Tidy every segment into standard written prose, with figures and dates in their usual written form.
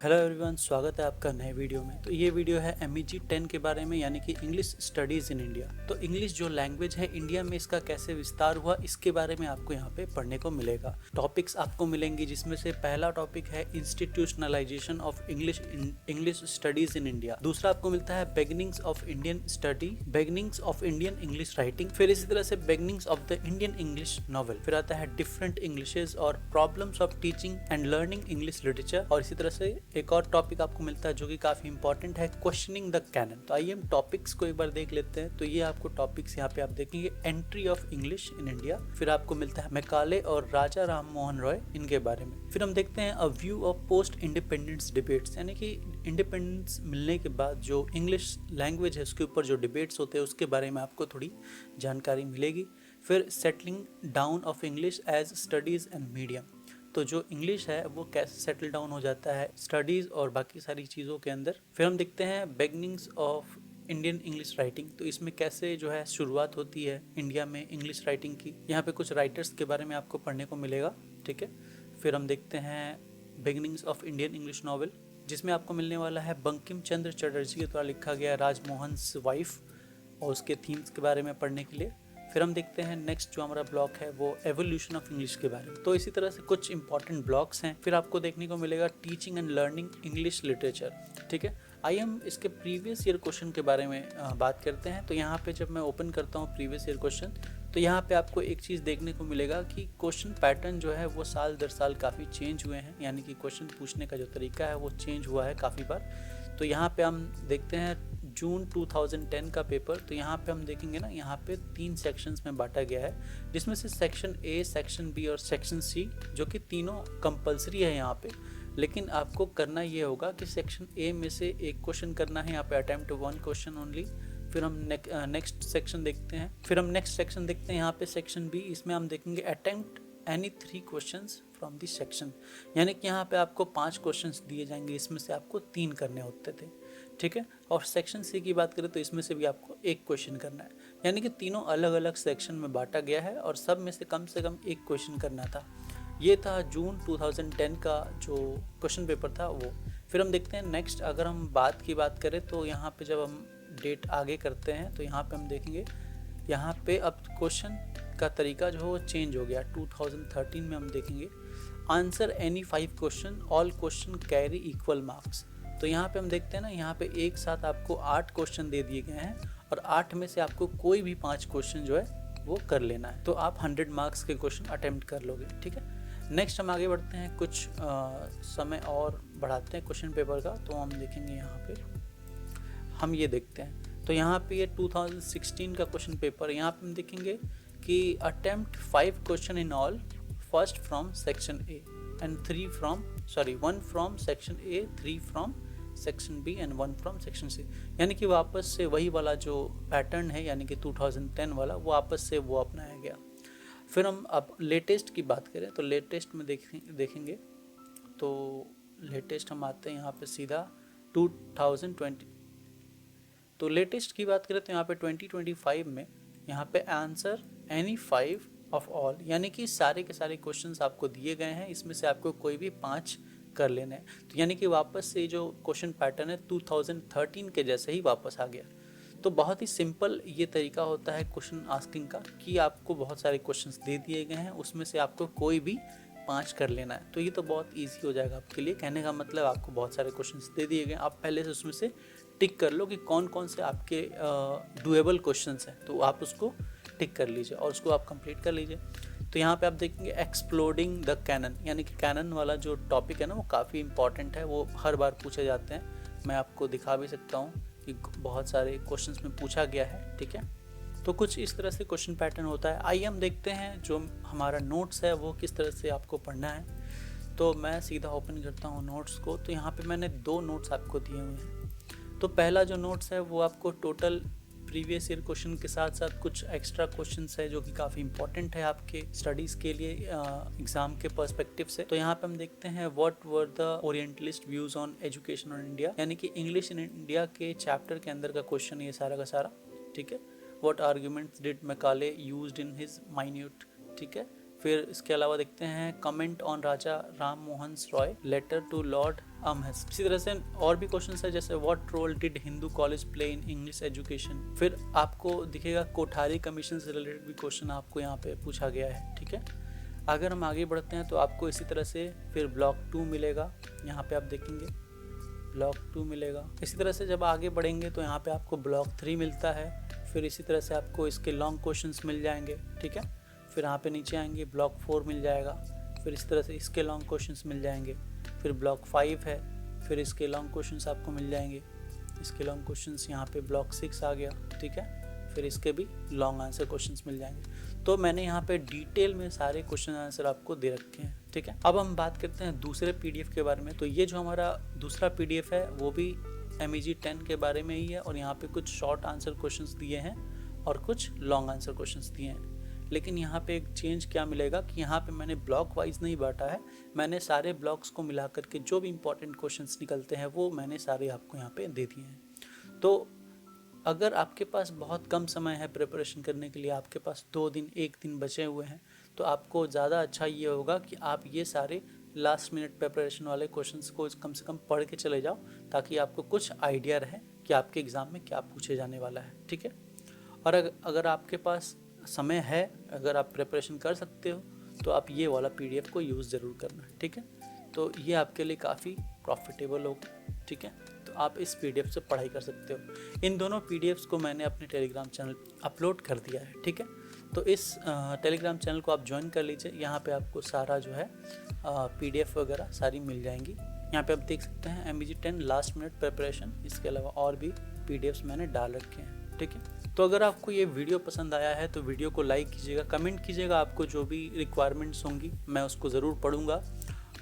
Hello everyone, स्वागत है आपका नए वीडियो में। तो ये वीडियो है MEG 10 के बारे में, यानी कि इंग्लिश स्टडीज़ इन इंडिया। तो इंग्लिश जो लैंग्वेज है इंडिया में, इसका कैसे विस्तार हुआ, इसके बारे में आपको यहाँ पे पढ़ने को मिलेगा। टॉपिक्स आपको मिलेंगी, जिसमें से पहला टॉपिक है institutionalisation of English studies in India. दूसरा आपको मिलता है beginnings of Indian study, beginnings of Indian English writing. फिर इसी तरह से beginnings of the Indian English novel. फिर आता है डिफरेंट इंग्लिशेज और problems of teaching and learning English literature. और इसी तरह से एक और टॉपिक आपको मिलता है जो कि काफी इंपॉर्टेंट है, क्वेश्चनिंग द कैनन। तो आइए हम टॉपिक्स को एक बार देख लेते हैं। तो ये आपको टॉपिक्स यहाँ पे आप देखेंगे, entry of English in India. फिर आपको मिलता है मैकाले और राजा राम मोहन रॉय, इनके बारे में। फिर हम देखते हैं a view of post independence debates, यानी कि इंडिपेंडेंस मिलने के बाद जो इंग्लिश लैंग्वेज है उसके ऊपर जो डिबेट्स होते हैं उसके बारे में आपको थोड़ी जानकारी मिलेगी। फिर settling down of English as studies and medium, तो जो इंग्लिश है वो कैसे सेटल डाउन हो जाता है स्टडीज़ और बाकी सारी चीज़ों के अंदर। फिर हम देखते हैं beginnings of Indian English writing, तो इसमें कैसे जो है शुरुआत होती है इंडिया में इंग्लिश राइटिंग की। यहाँ पे कुछ राइटर्स के बारे में आपको पढ़ने को मिलेगा, ठीक है। फिर हम देखते हैं beginnings of Indian English novel, जिसमें आपको मिलने वाला है बंकिम चंद्र चटर्जी के द्वारा लिखा गया राजमोहन वाइफ और उसके थीम्स के बारे में पढ़ने के लिए। फिर हम देखते हैं नेक्स्ट जो हमारा ब्लॉक है वो एवोल्यूशन ऑफ इंग्लिश के बारे में। तो इसी तरह से कुछ इंपॉर्टेंट ब्लॉक्स हैं। फिर आपको देखने को मिलेगा teaching and learning English literature, ठीक है। आइए हम इसके प्रीवियस ईयर क्वेश्चन के बारे में बात करते हैं। तो यहाँ पे जब मैं ओपन करता हूँ प्रीवियस ईयर क्वेश्चन, तो यहाँ पे आपको एक चीज़ देखने को मिलेगा कि क्वेश्चन पैटर्न जो है वो साल दर साल काफ़ी चेंज हुए हैं, यानी कि क्वेश्चन पूछने का जो तरीका है वो चेंज हुआ है काफ़ी बार। तो यहाँ पे हम देखते हैं जून 2010 का पेपर। तो यहाँ पे हम देखेंगे ना, यहाँ पे 3 सेक्शंस में बांटा गया है, जिसमें से सेक्शन ए, सेक्शन बी और सेक्शन सी, जो कि तीनों कंपलसरी है यहाँ पे। लेकिन आपको करना ये होगा कि सेक्शन ए में से एक क्वेश्चन करना है, यहाँ पे अटेम्प्ट 1 क्वेश्चन ओनली। फिर हम नेक्स्ट सेक्शन देखते हैं, यहाँ पे सेक्शन बी, इसमें हम देखेंगे attempt any 3 questions from this section, यानी कि यहाँ पे आपको 5 क्वेश्चंस दिए जाएंगे, इसमें से आपको 3 करने होते थे, ठीक है। और सेक्शन सी की बात करें तो इसमें से भी आपको एक क्वेश्चन करना है, यानी कि तीनों अलग अलग सेक्शन में बांटा गया है और सब में से कम एक क्वेश्चन करना था। ये था जून 2010 का जो क्वेश्चन पेपर था वो। फिर हम देखते हैं नेक्स्ट, अगर हम बात करें तो यहाँ पे जब हम डेट आगे करते हैं तो यहाँ पे हम देखेंगे, यहाँ पे अब क्वेश्चन का तरीका जो है वो चेंज हो गया। 2013 में हम देखेंगे answer any 5 question, all question carry equal marks. तो यहाँ पे हम देखते हैं ना, यहाँ पे एक साथ आपको 8 क्वेश्चन दे दिए गए हैं और 8 में से आपको कोई भी 5 क्वेश्चन जो है वो कर लेना है, तो आप 100 मार्क्स के क्वेश्चन अटेम्प्ट कर लोगे, ठीक है। नेक्स्ट हम आगे बढ़ते हैं, कुछ समय और बढ़ाते हैं क्वेश्चन पेपर का। तो हम देखेंगे यहाँ पे, हम ये देखते हैं, तो यहाँ पे ये 2016 का क्वेश्चन पेपर, यहाँ पे हम देखेंगे कि attempt 5 question in all, first from section A and 1 from section A, 3 from section B and 1 from section C. यानी कि वापस से वही वाला जो पैटर्न है, यानी कि 2010 वाला, वो वापस से वो अपनाया गया। फिर हम अब लेटेस्ट की बात करें तो लेटेस्ट में देखेंगे तो लेटेस्ट हम आते हैं यहाँ पे सीधा 2020। तो लेटेस्ट की बात करें तो यहाँ पे 2025 में यहाँ पे आंसर एनी 5 ऑफ ऑल, यानी कि सारे के सारे क्वेश्चंस आपको दिए गए हैं, इसमें से आपको कोई भी 5 कर लेना है। तो यानी कि वापस से जो क्वेश्चन पैटर्न है 2013 के जैसे ही वापस आ गया। तो बहुत ही सिंपल ये तरीका होता है क्वेश्चन आस्किंग का, कि आपको बहुत सारे क्वेश्चंस दे दिए गए हैं, उसमें से आपको कोई भी 5 कर लेना है। तो ये तो बहुत ईजी हो जाएगा आपके लिए। कहने का मतलब, आपको बहुत सारे क्वेश्चंस दे दिए गए, आप पहले से उसमें से टिक कर लो कि कौन कौन से आपके डुएबल क्वेश्चंस हैं, तो आप उसको टिक कर लीजिए और उसको आप कंप्लीट कर लीजिए। तो यहाँ पे आप देखेंगे एक्सप्लोडिंग द कैनन, यानी कि कैनन वाला जो टॉपिक है ना वो काफ़ी इंपॉर्टेंट है, वो हर बार पूछे जाते हैं। मैं आपको दिखा भी सकता हूँ कि बहुत सारे क्वेश्चंस में पूछा गया है, ठीक है। तो कुछ इस तरह से क्वेश्चन पैटर्न होता है। आइए हम देखते हैं जो हमारा नोट्स है वो किस तरह से आपको पढ़ना है। तो मैं सीधा ओपन करता हूँ नोट्स को। तो यहाँ पे मैंने 2 नोट्स आपको दिए हुए हैं। तो पहला जो नोट्स है वो आपको टोटल प्रीवियस ईयर क्वेश्चन के साथ साथ कुछ एक्स्ट्रा क्वेश्चंस है जो कि काफ़ी इंपॉर्टेंट है आपके स्टडीज़ के लिए एग्जाम के पर्सपेक्टिव से। तो यहाँ पे हम देखते हैं what were the orientalist views on education on India, यानी कि इंग्लिश इन इंडिया के चैप्टर के अंदर का क्वेश्चन ये सारा का सारा, ठीक है। What arguments did Macaulay used in his minute, ठीक है, फिर इसके अलावा देखते हैं comment on Raja Ram Mohan Roy letter to Lord Amherst. इसी तरह से और भी क्वेश्चन है, जैसे what role did Hindu college play in English education. फिर आपको दिखेगा कोठारी कमीशन से रिलेटेड भी क्वेश्चन आपको यहाँ पे पूछा गया है, ठीक है। अगर हम आगे बढ़ते हैं तो आपको इसी तरह से फिर ब्लॉक 2 मिलेगा, यहाँ पे आप देखेंगे ब्लॉक 2 मिलेगा। इसी तरह से जब आगे बढ़ेंगे तो यहाँ पे आपको ब्लॉक 3 मिलता है। फिर इसी तरह से आपको इसके लॉन्ग क्वेश्चंस मिल जाएंगे, ठीक है। फिर यहाँ पे नीचे आएंगे ब्लॉक 4 मिल जाएगा। फिर इस तरह से इसके लॉन्ग क्वेश्चंस मिल जाएंगे। फिर ब्लॉक 5 है, फिर इसके लॉन्ग क्वेश्चंस आपको मिल जाएंगे। इसके लॉन्ग क्वेश्चंस यहाँ पे ब्लॉक 6 आ गया, ठीक है। फिर इसके भी लॉन्ग आंसर क्वेश्चंस मिल जाएंगे। तो मैंने यहाँ पे डिटेल में सारे क्वेश्चन आंसर आपको दे रखे हैं, ठीक है। अब हम बात करते हैं दूसरे पीडीएफ के बारे में। तो ये जो हमारा दूसरा पीडीएफ है वो भी MEG 10 के बारे में ही है, और यहाँ पे कुछ शॉर्ट आंसर क्वेश्चंस दिए हैं और कुछ लॉन्ग आंसर क्वेश्चंस दिए हैं। लेकिन यहाँ पे एक चेंज क्या मिलेगा कि यहाँ पे मैंने ब्लॉक वाइज नहीं बांटा है, मैंने सारे ब्लॉक्स को मिला करके जो भी इंपॉर्टेंट क्वेश्चंस निकलते हैं वो मैंने सारे आपको यहाँ पे दे दिए हैं। तो अगर आपके पास बहुत कम समय है प्रिपरेशन करने के लिए, आपके पास 2 दिन 1 दिन बचे हुए हैं, तो आपको ज़्यादा अच्छा ये होगा कि आप ये सारे लास्ट मिनट प्रिपरेशन वाले क्वेश्चंस को कम से कम पढ़ के चले जाओ, ताकि आपको कुछ आइडिया रहे कि आपके एग्ज़ाम में क्या पूछे जाने वाला है, ठीक है। और अगर आपके पास समय है, अगर आप प्रिपरेशन कर सकते हो, तो आप ये वाला PDF को यूज़ ज़रूर करना, ठीक है। तो ये आपके लिए काफ़ी प्रॉफिटेबल होगा, ठीक है। तो आप इस PDF से पढ़ाई कर सकते हो। इन दोनों PDFs को मैंने अपने टेलीग्राम चैनल अपलोड कर दिया है, ठीक है। तो इस टेलीग्राम चैनल को आप ज्वाइन कर लीजिए। यहाँ पे आपको सारा जो है PDF वगैरह सारी मिल जाएंगी। यहाँ पे आप देख सकते हैं MEG 10 लास्ट मिनट प्रिपरेशन, इसके अलावा और भी PDFs मैंने डाल रखे हैं, ठीक है। तो अगर आपको ये वीडियो पसंद आया है तो वीडियो को लाइक कीजिएगा, कमेंट कीजिएगा, आपको जो भी रिक्वायरमेंट्स होंगी मैं उसको ज़रूर पढ़ूंगा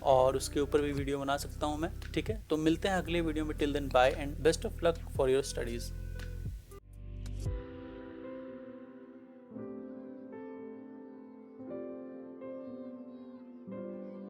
और उसके ऊपर भी वीडियो बना सकता हूँ मैं, ठीक है। तो मिलते हैं अगले वीडियो में। Till then bye and best of luck for your studies.